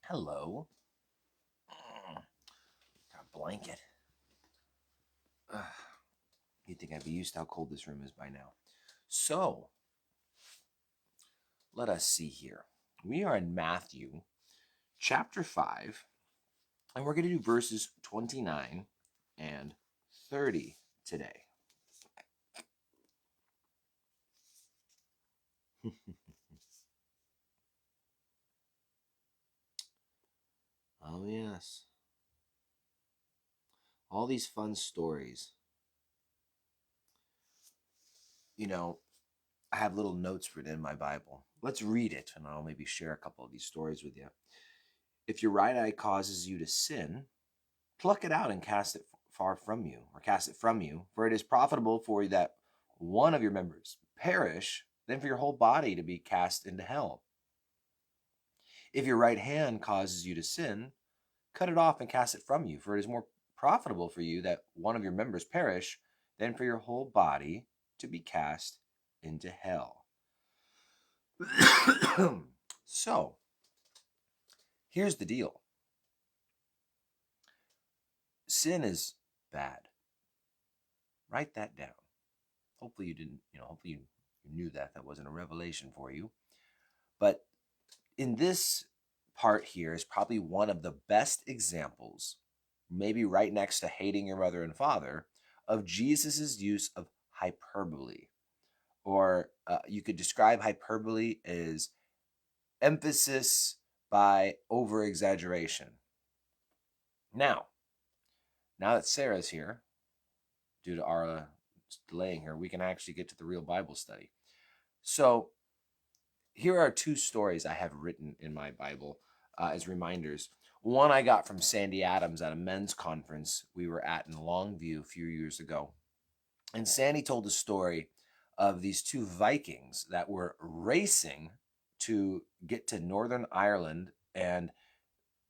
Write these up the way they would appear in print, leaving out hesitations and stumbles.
Hello. Got a blanket. Ugh. You'd think I'd be used to how cold this room is by now. So, let us see here. We are in Matthew chapter 5, and we're going to do verses 29 and 30 today. Oh, yes. All these fun stories. I have little notes written in my Bible. Let's read it, and I'll maybe share a couple of these stories with you. If your right eye causes you to sin, pluck it out and cast it far from you, or cast it from you, for it is profitable for you that one of your members perish than for your whole body to be cast into hell. If your right hand causes you to sin, cut it off and cast it from you, for it is more profitable for you that one of your members perish than for your whole body to be cast into hell. So, here's the deal. Sin is bad. Write that down. Hopefully you didn't, hopefully you knew that wasn't a revelation for you. But in this part here is probably one of the best examples, maybe right next to hating your mother and father, of Jesus's use of hyperbole. Or you could describe hyperbole as emphasis by over exaggeration. Now that Sarah's here, due to our delaying here, we can actually get to the real Bible study. So here are two stories I have written in my Bible as reminders. One I got from Sandy Adams at a men's conference we were at in Longview a few years ago. And Sandy told a story of these two Vikings that were racing to get to Northern Ireland, and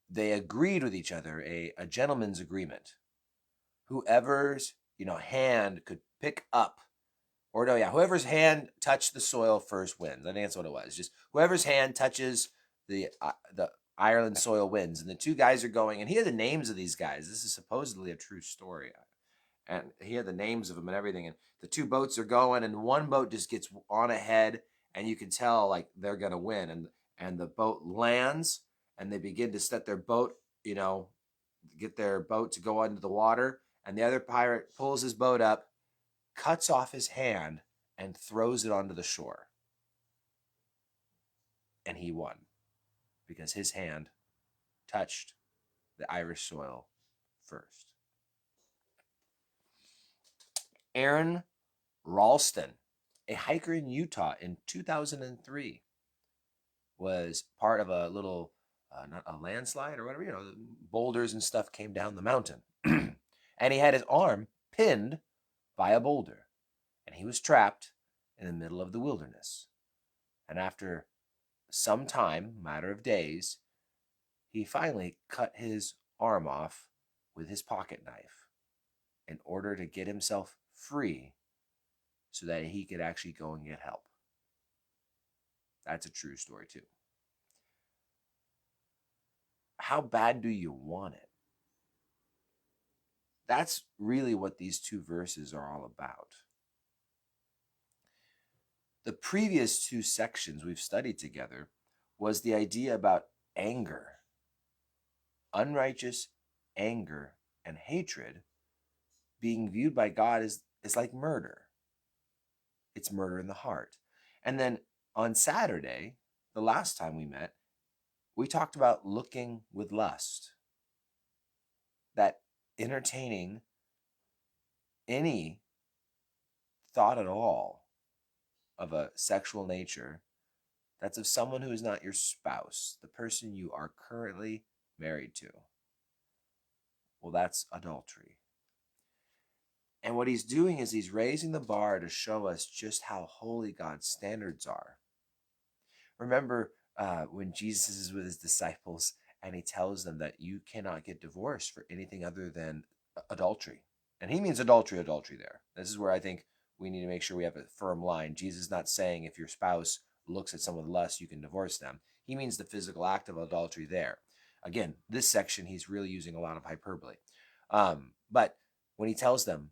they agreed with each other, a gentleman's agreement. Whoever's hand could pick up, or no, yeah, whoever's hand touched the soil first wins. I think that's what it was. Just whoever's hand touches the Ireland soil wins. And the two guys are going, and he had the names of these guys. This is supposedly a true story, and he had the names of them and everything. And the two boats are going, and one boat just gets on ahead, and you can tell like they're gonna win. And the boat lands, and they begin to set their boat, get their boat to go into the water. And the other pirate pulls his boat up, cuts off his hand, and throws it onto the shore. And he won because his hand touched the Irish soil first. Aaron Ralston, a hiker in Utah in 2003, was part of a little, not a landslide or whatever, boulders and stuff came down the mountain. And he had his arm pinned by a boulder. And he was trapped in the middle of the wilderness. And after some time, matter of days, he finally cut his arm off with his pocket knife in order to get himself free so that he could actually go and get help. That's a true story too. How bad do you want it? That's really what these two verses are all about. The previous two sections we've studied together was the idea about anger. Unrighteous anger and hatred being viewed by God is like murder. It's murder in the heart. And then on Saturday, the last time we met, we talked about looking with lust. That entertaining any thought at all of a sexual nature that's of someone who is not your spouse, the person you are currently married to. Well, that's adultery. And what he's doing is he's raising the bar to show us just how holy God's standards are. Remember when Jesus is with his disciples and he tells them that you cannot get divorced for anything other than adultery. And he means adultery there. This is where I think we need to make sure we have a firm line. Jesus is not saying if your spouse looks at someone with lust, you can divorce them. He means the physical act of adultery there. Again, this section, he's really using a lot of hyperbole. But when he tells them,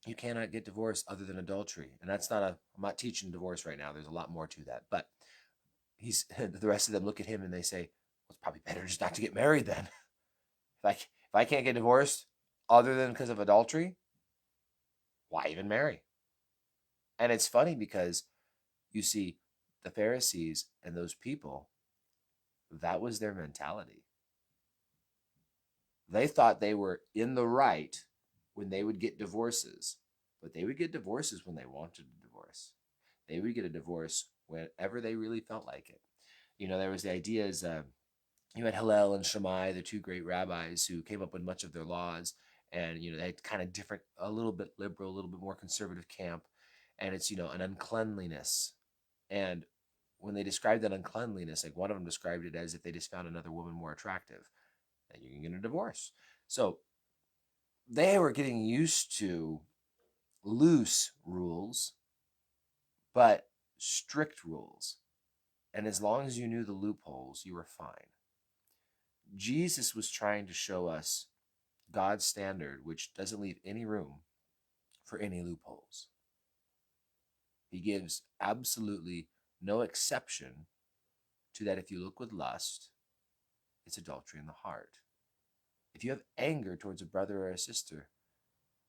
you cannot get divorced other than adultery, and that's not I'm not teaching divorce right now. There's a lot more to that. But the rest of them look at him and they say, well, it's probably better just not to get married then. If I can't get divorced other than because of adultery, why even marry? And it's funny because you see the Pharisees and those people, that was their mentality. They thought they were in the right when they would get divorces, but they would get divorces when they wanted a divorce. They would get a divorce whenever they really felt like it. There was the ideas, you had Hillel and Shammai, the two great rabbis who came up with much of their laws. And, they had kind of different, a little bit liberal, a little bit more conservative camp. And it's, an uncleanliness. And when they described that uncleanliness, like one of them described it as if they just found another woman more attractive, then you can get a divorce. So they were getting used to loose rules, but strict rules. And as long as you knew the loopholes, you were fine. Jesus was trying to show us God's standard, which doesn't leave any room for any loopholes. He gives absolutely no exception to that. If you look with lust, it's adultery in the heart. If you have anger towards a brother or a sister,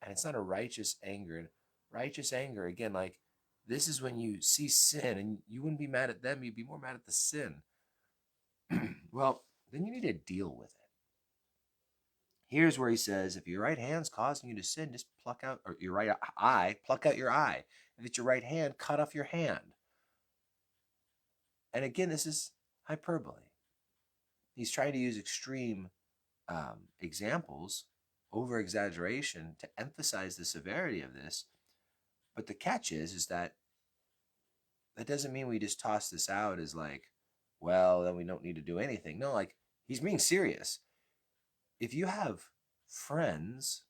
and it's not a righteous anger, and righteous anger, again, like this is when you see sin and you wouldn't be mad at them, you'd be more mad at the sin. Well, then you need to deal with it. Here's where he says, if your right hand's causing you to sin, just pluck out, or your right eye, pluck out your eye. If it's your right hand, cut off your hand. And again, this is hyperbole. He's trying to use extreme examples, over exaggeration, to emphasize the severity of this. But the catch is that doesn't mean we just toss this out as like, well, then we don't need to do anything. No, like he's being serious. If you have friends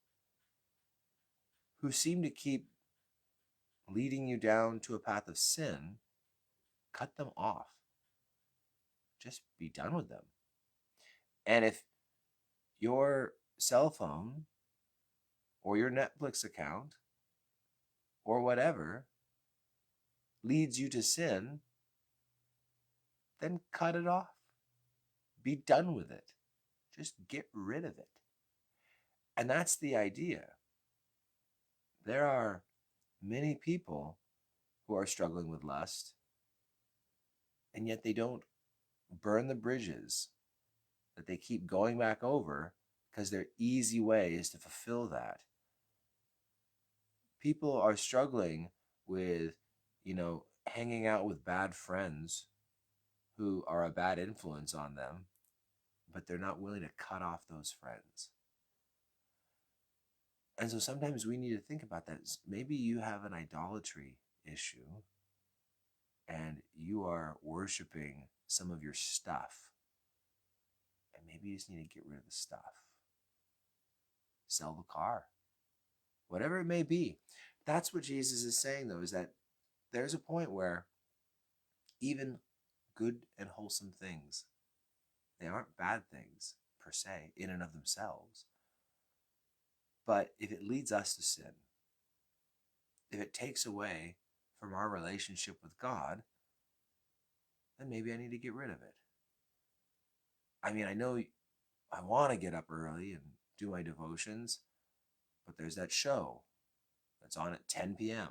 who seem to keep leading you down to a path of sin, cut them off. Just be done with them. And if your cell phone or your Netflix account or whatever leads you to sin, then cut it off. Be done with it. Just get rid of it. And that's the idea. There are many people who are struggling with lust, and yet they don't burn the bridges that they keep going back over because their easy way is to fulfill that. People are struggling with, hanging out with bad friends who are a bad influence on them, but they're not willing to cut off those friends. And so sometimes we need to think about that. Maybe you have an idolatry issue and you are worshiping some of your stuff. And maybe you just need to get rid of the stuff. Sell the car. Whatever it may be. That's what Jesus is saying, though, is that there's a point where even good and wholesome things, they aren't bad things per se in and of themselves. But if it leads us to sin, if it takes away from our relationship with God, then maybe I need to get rid of it. I mean, I know I want to get up early and do my devotions, but there's that show that's on at 10 p.m.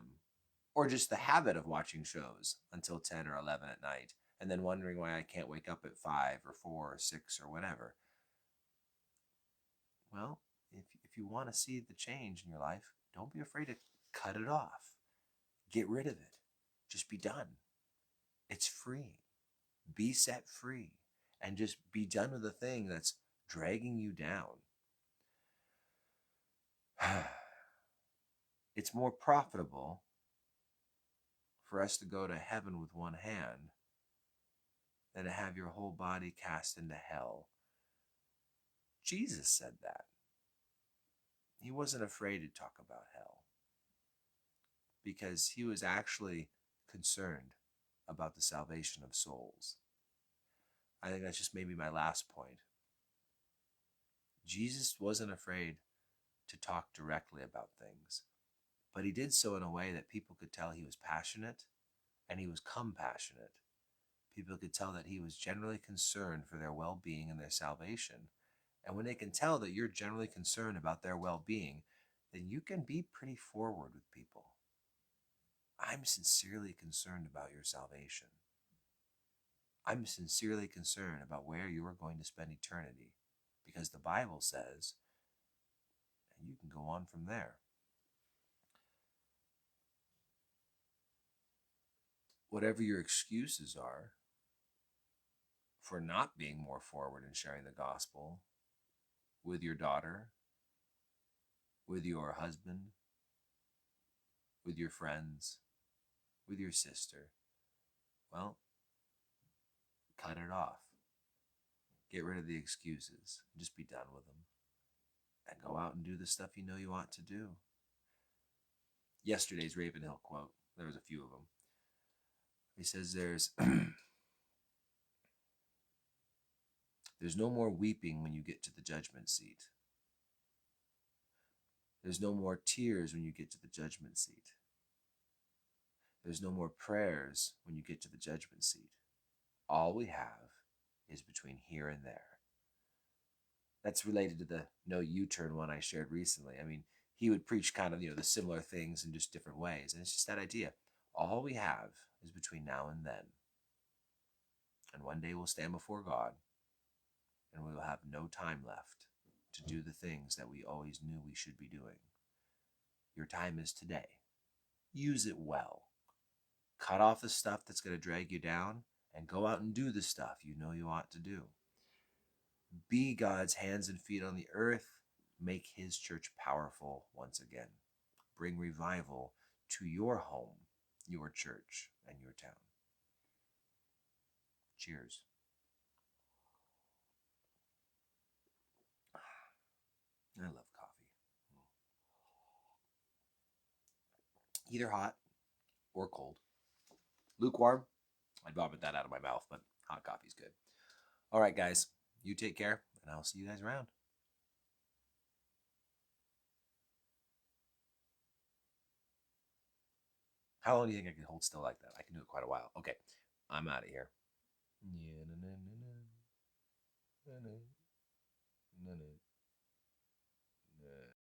Or just the habit of watching shows until 10 or 11 at night and then wondering why I can't wake up at 5 or 4 or 6 or whatever. Well, if you want to see the change in your life, don't be afraid to cut it off. Get rid of it. Just be done. It's free. Be set free. And just be done with the thing that's dragging you down. It's more profitable for us to go to heaven with one hand than to have your whole body cast into hell. Jesus said that. He wasn't afraid to talk about hell because he was actually concerned about the salvation of souls. I think that's just maybe my last point. Jesus wasn't afraid to talk directly about things, but he did so in a way that people could tell he was passionate and he was compassionate. People could tell that he was generally concerned for their well being and their salvation. And when they can tell that you're generally concerned about their well being, then you can be pretty forward with people. I'm sincerely concerned about your salvation. I'm sincerely concerned about where you are going to spend eternity, because the Bible says, and you can go on from there. Whatever your excuses are for not being more forward in sharing the gospel with your daughter, with your husband, with your friends, with your sister, well, cut it off. Get rid of the excuses. Just be done with them. And go out and do the stuff you know you ought to do. Yesterday's Ravenhill quote, there was a few of them. He says there's no more weeping when you get to the judgment seat. There's no more tears when you get to the judgment seat. There's no more prayers when you get to the judgment seat. All we have is between here and there. That's related to the no U-turn one I shared recently. I mean, he would preach kind of, the similar things in just different ways. And it's just that idea. All we have is between now and then. And one day we'll stand before God and we will have no time left to do the things that we always knew we should be doing. Your time is today. Use it well. Cut off the stuff that's going to drag you down and go out and do the stuff you know you ought to do. Be God's hands and feet on the earth. Make his church powerful once again. Bring revival to your home, your church, and your town. Cheers. I love coffee. Either hot or cold. Lukewarm, I'd vomit that out of my mouth, but hot coffee's good. All right, guys, you take care, and I'll see you guys around. How long do you think I can hold still like that? I can do it quite a while. Okay, I'm out of here.